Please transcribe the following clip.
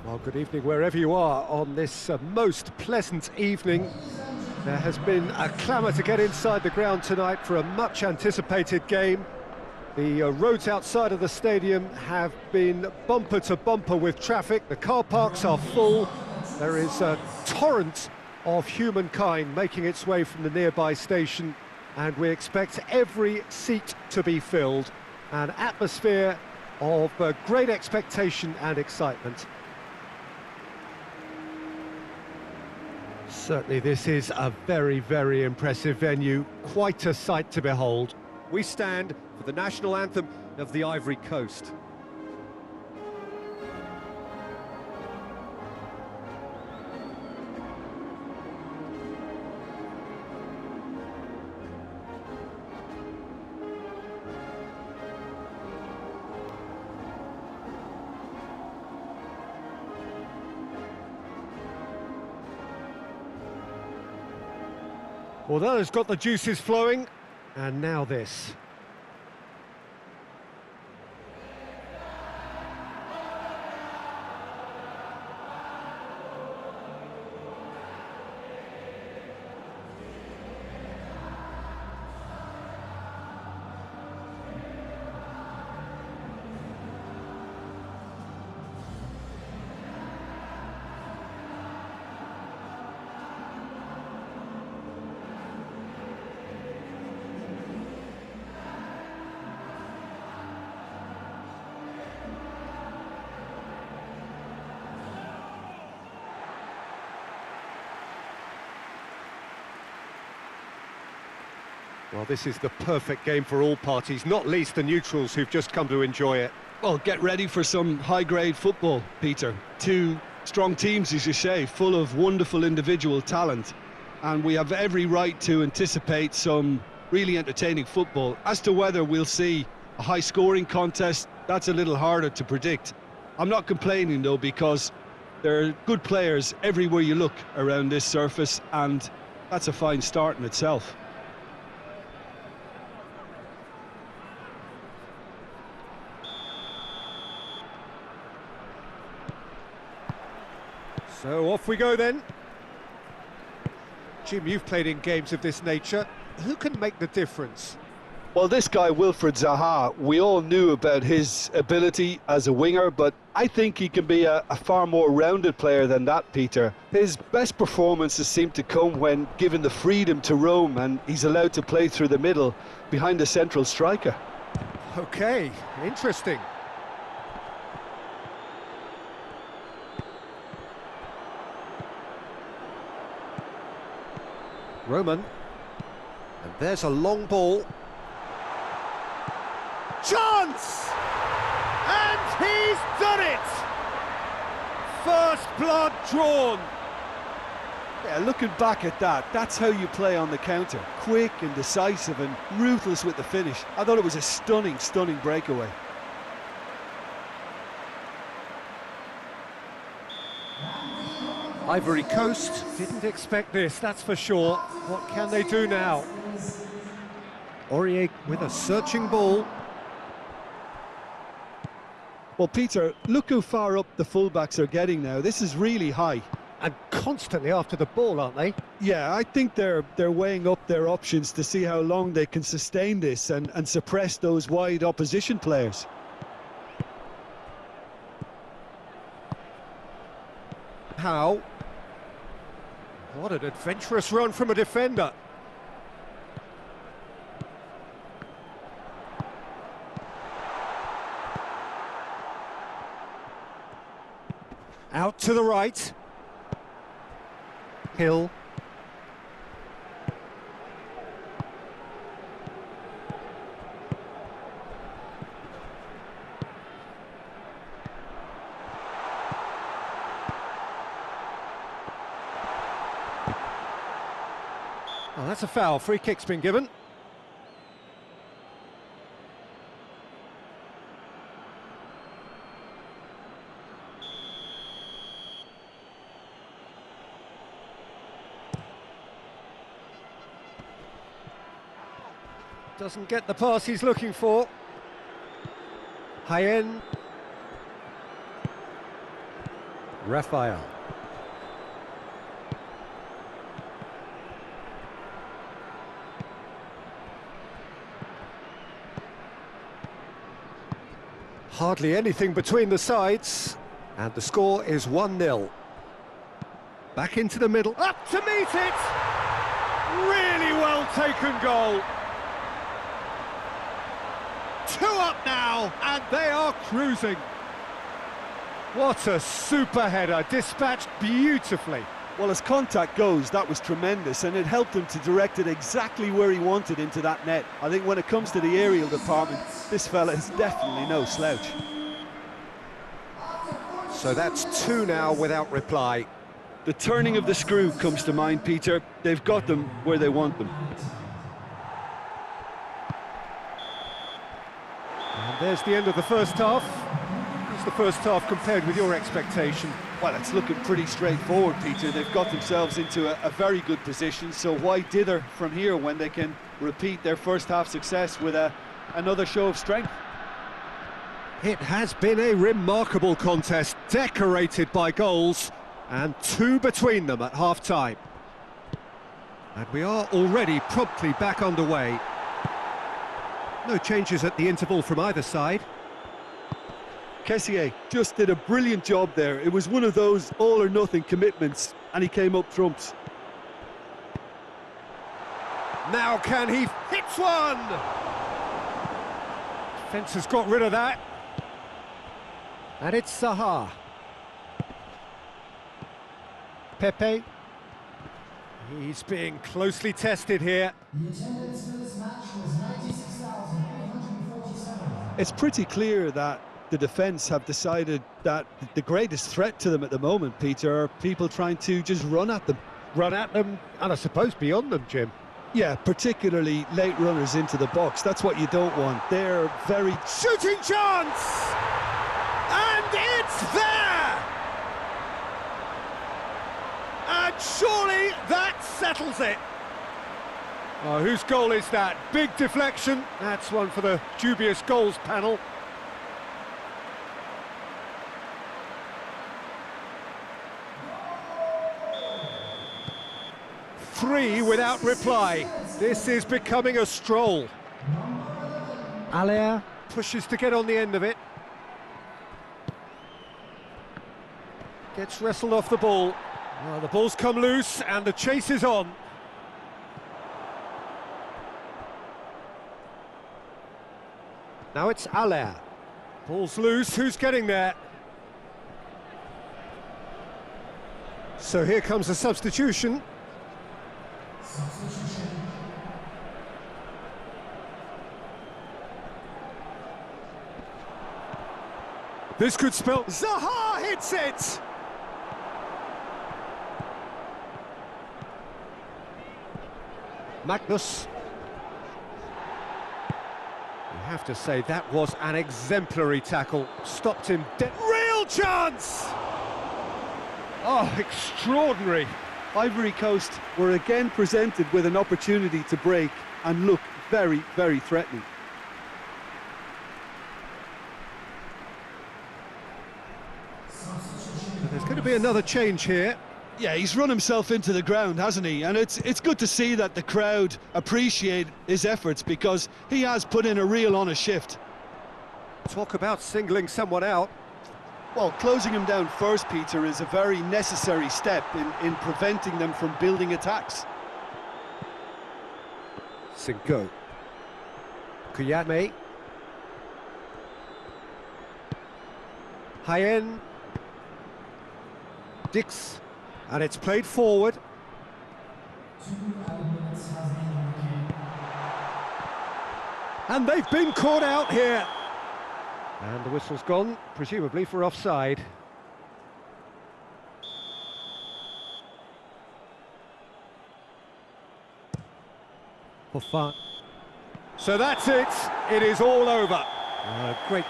Well, good evening wherever you are on this most pleasant evening. There has been a clamour to get inside the ground tonight for a much-anticipated game. The roads outside of the stadium have been bumper to bumper with traffic. The car parks are full. There is a torrent of humankind making its way from the nearby station, and we expect every seat to be filled. An atmosphere of great expectation and excitement. Certainly this is a very, very impressive venue, quite a sight to behold. We stand for the national anthem of the Ivory Coast. Well, that has got the juices flowing, and now this. Well, this is the perfect game for all parties, not least the neutrals who've just come to enjoy it. Well, get ready for some high-grade football, Peter. Two strong teams, as you say, full of wonderful individual talent. And we have every right to anticipate some really entertaining football. As to whether we'll see a high-scoring contest, that's a little harder to predict. I'm not complaining, though, because there are good players everywhere you look around this surface, and that's a fine start in itself. So off we go then. Jim, you've played in games of this nature. Who can make the difference? Well, this guy, Wilfried Zaha, we all knew about his ability as a winger, but I think he can be a far more rounded player than that, Peter. His best performances seem to come when given the freedom to roam, and he's allowed to play through the middle behind the central striker. Okay, interesting. Roman, and there's a long ball. Chance! And he's done it! First blood drawn. Yeah, looking back at that, that's how you play on the counter. Quick and decisive and ruthless with the finish. I thought it was a stunning, stunning breakaway. Ivory Coast didn't expect this, that's for sure. What can they do now? Aurier with a searching ball. Well, Peter, look how far up the fullbacks are getting now. This is really high. And constantly after the ball, aren't they? Yeah, I think they're weighing up their options to see how long they can sustain this and suppress those wide opposition players. How? What an adventurous run from a defender. Out to the right. Hill. Oh, that's a foul. Free kick's been given. Doesn't get the pass he's looking for. Hayen. Raphael. Hardly anything between the sides, and the score is 1-0. Back into the middle, up to meet it! Really well taken goal. 2 up now, and they are cruising. What a super header, dispatched beautifully. Well, as contact goes, that was tremendous, and it helped him to direct it exactly where he wanted into that net. I think when it comes to the aerial department, this fella is definitely no slouch. So that's 2 now without reply. The turning of the screw comes to mind, Peter. They've got them where they want them. And there's the end of the first half. What's the first half compared with your expectation? Well, it's looking pretty straightforward, Peter. They've got themselves into a very good position, so why dither from here when they can repeat their first half success with another show of strength? It has been a remarkable contest, decorated by goals, and 2 between them at half-time. And we are already promptly back underway. No changes at the interval from either side. Kessié just did a brilliant job there. It was one of those all-or-nothing commitments, and he came up trumps. Now can he hit one? Defence has got rid of that. And it's Zaha. Pepe. He's being closely tested here. The attendance for this match was 96,847. It's pretty clear that the defence have decided that the greatest threat to them at the moment, Peter, are people trying to just run at them. Run at them, and I suppose beyond them, Jim. Yeah, particularly late runners into the box. That's what you don't want. They're very... Shooting chance! And it's there! And surely that settles it. Oh, whose goal is that? Big deflection. That's one for the dubious goals panel. Three without reply. This is becoming a stroll. Allaire pushes to get on the end of it. Gets wrestled off the ball. Well, the ball's come loose and the chase is on. Now it's Allaire. Ball's loose, who's getting there? So here comes a substitution. This could spell... Zaha hits it! Magnus. You have to say that was an exemplary tackle. Stopped him dead. Real chance! Oh, extraordinary. Ivory Coast were again presented with an opportunity to break and look very, very threatening. There's going to be another change here. Yeah, he's run himself into the ground, hasn't he? And it's good to see that the crowd appreciate his efforts, because he has put in a real honest shift. Talk about singling someone out. Well, closing him down first, Peter, is a very necessary step in preventing them from building attacks. Singo. Kuyame. Hayen. Dix. And it's played forward. And they've been caught out here. And the whistle's gone, presumably for offside. For fun. So that's it. It is all over. Great.